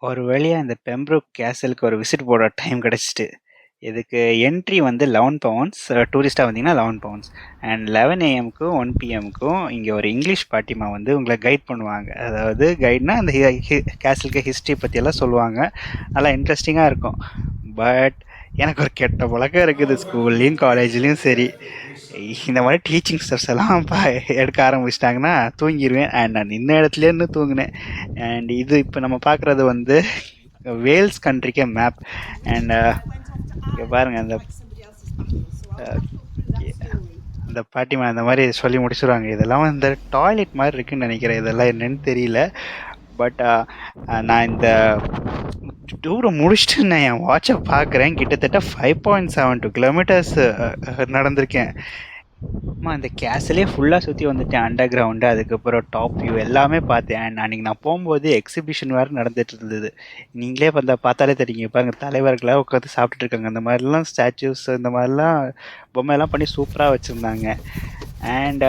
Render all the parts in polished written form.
ஒரு வழியா இந்த பெம்ப்ரோக் கேசலுக்கு ஒரு விசிட் போட டைம் கிடச்சிட்டு. இதுக்கு என்ட்ரி வந்து 11 பவுண்ட்ஸ். டூரிஸ்ட்டாக வந்தீங்கன்னா 11 பவுண்ட்ஸ். அண்ட் 11 ஏஎம்க்கும் 1 பிஎம்க்கும் இங்கே ஒரு இங்கிலீஷ் பாட்டிமா வந்து உங்களை கைட் பண்ணுவாங்க. அதாவது கைட்னா அந்த கேசலுக்கு ஹிஸ்ட்ரி பற்றியெல்லாம் சொல்லுவாங்க. நல்லா இன்ட்ரெஸ்டிங்காக இருக்கும். பட் எனக்கு ஒரு கெட்ட பழக்கம் இருக்குது. ஸ்கூல்லையும் காலேஜ்லேயும் சரி, இந்த மாதிரி டீச்சிங் ஸ்டெப்ஸ் எல்லாம் எடுக்க ஆரம்பிச்சிட்டாங்கன்னா தூங்கிடுவேன். அண்ட் நான் நின்ன இடத்துலேருந்து தூங்கினேன். அண்ட் இது இப்போ நம்ம பார்க்குறது வந்து வேல்ஸ் கண்ட்ரிக்கே மேப். அண்ட் இங்கே பாருங்கள், அந்த பாட்டிமா அந்த மாதிரி சொல்லி முடிச்சுருவாங்க. இதெல்லாம் இந்த டாய்லெட் மாதிரி இருக்குன்னு நினைக்கிறேன். இதெல்லாம் என்னன்னு தெரியல. பட் நான் இந்த டூரை முடிச்சுட்டு நான் என் வாட்சை பார்க்குறேன். கிட்டத்தட்ட 5.72 கிலோமீட்டர்ஸ் நடந்திருக்கேன். இந்த கேசலே ஃபுல்லாக சுற்றி வந்துட்டேன். அண்டர் கிரவுண்டு, அதுக்கப்புறம் டாப் வியூ எல்லாமே பார்த்தேன். அண்ட் அன்றைக்கி நான் போகும்போது எக்ஸிபிஷன் வேறு நடந்துட்டு இருந்தது. நீங்களே பார்த்தாலே தெரியுங்க. பாருங்க, தலைவர்களாக உட்காந்து சாப்பிட்டுட்டு இருக்காங்க. அந்த மாதிரிலாம் ஸ்டாச்சூஸ், இந்த மாதிரிலாம் பொம்மையெல்லாம் பண்ணி சூப்பராக வச்சுருந்தாங்க. அண்ட்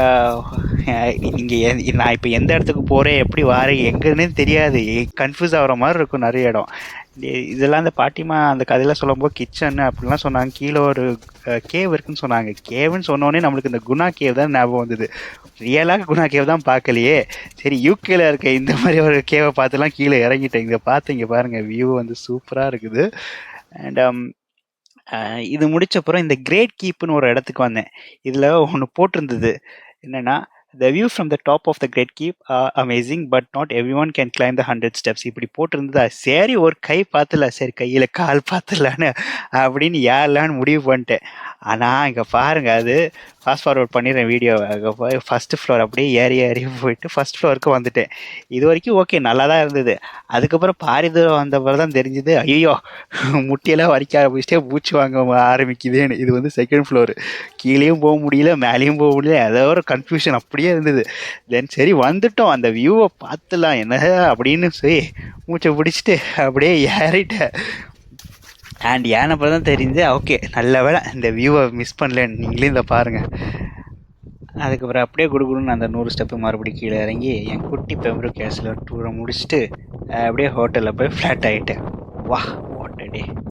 இங்கே நான் இப்போ எந்த இடத்துக்கு போகிறேன், எப்படி வாரேன், எங்கன்னே தெரியாது. கன்ஃபியூஸ் ஆகிற மாதிரி இருக்கும் நிறைய இடம். இதெல்லாம் அந்த பாட்டிமா அந்த கதையெல்லாம் சொல்லும்போது கிச்சன் அப்படிலாம் சொன்னாங்க. கீழே ஒரு கேவ் இருக்குன்னு சொன்னாங்க. கேவுன்னு சொன்னோடனே நம்மளுக்கு இந்த குணா கேவ் தான் ஞாபகம் வந்தது. ரியலாக குணா கேவ் தான் பார்க்கலையே. சரி, யூகேல இருக்க இந்த மாதிரி ஒரு கேவை பார்த்துலாம் கீழே இறங்கிட்டேன். இங்கே பார்த்து இங்கே பாருங்கள், வியூ வந்து சூப்பராக இருக்குது. அண்ட் இது முடிச்சப்புறம் இந்த கிரேட் கீப்புன்னு ஒரு இடத்துக்கு வந்தேன். இதில் ஒன்று போட்டிருந்தது என்னென்னா, The view from the top of the Great Keep are amazing, but not everyone can climb the 100 steps. இப்படி போட்டிருந்ததா, சரி ஒரு கை பார்த்துல, சரி கையில் கால் பார்த்துலான்னு அப்படின்னு யாரெல்லான்னு முடிவு பண்ணிட்டேன். ஆனால் இங்கே பாருங்கள், அது ஃபாஸ்ட் ஃபார்வர்ட் பண்ணிடுறேன் வீடியோவை. அங்கே போய் ஃபஸ்ட்டு ஃப்ளோர் அப்படியே ஏறி போயிட்டு ஃபஸ்ட் ஃப்ளோருக்கு வந்துட்டேன். இது வரைக்கும் ஓகே, நல்லா தான் இருந்தது. அதுக்கப்புறம் பாதி தூரம் வந்தப்பறம் தான் தெரிஞ்சுது, ஐயோ முட்டியெல்லாம் வலிக்க ஆரம்பிச்சிட்டே மூச்சு வாங்க ஆரம்பிக்குதுன்னு. இது வந்து செகண்ட் ஃப்ளோரு. கீழேயும் போக முடியல, மேலேயும் போக முடியல. ஏதோ ஒரு கன்ஃபியூஷன் அப்படியே இருந்தது. தென் சரி வந்துட்டோம், அந்த வியூவை பார்த்துலாம் என்ன அப்படின்னு சொல்லி மூச்சை பிடிச்சிட்டு அப்படியே ஏறிட்டேன். அண்ட் ஏனப்போ தான் தெரிஞ்சு, ஓகே நல்ல வேலை இந்த வியூவை மிஸ் பண்ணலன்னு. நீங்களே இதை பாருங்கள். அதுக்கப்புறம் அப்படியே குடுகுடுன்னு அந்த 100 ஸ்டெப்பு மறுபடியும் கீழே இறங்கி என் குட்டி பெம்ப்ரோக் கேஸில் டூரை முடிச்சுட்டு அப்படியே ஹோட்டலில் போய் ஃப்ளாட் ஆகிட்டேன். வா, வாட் அ டே.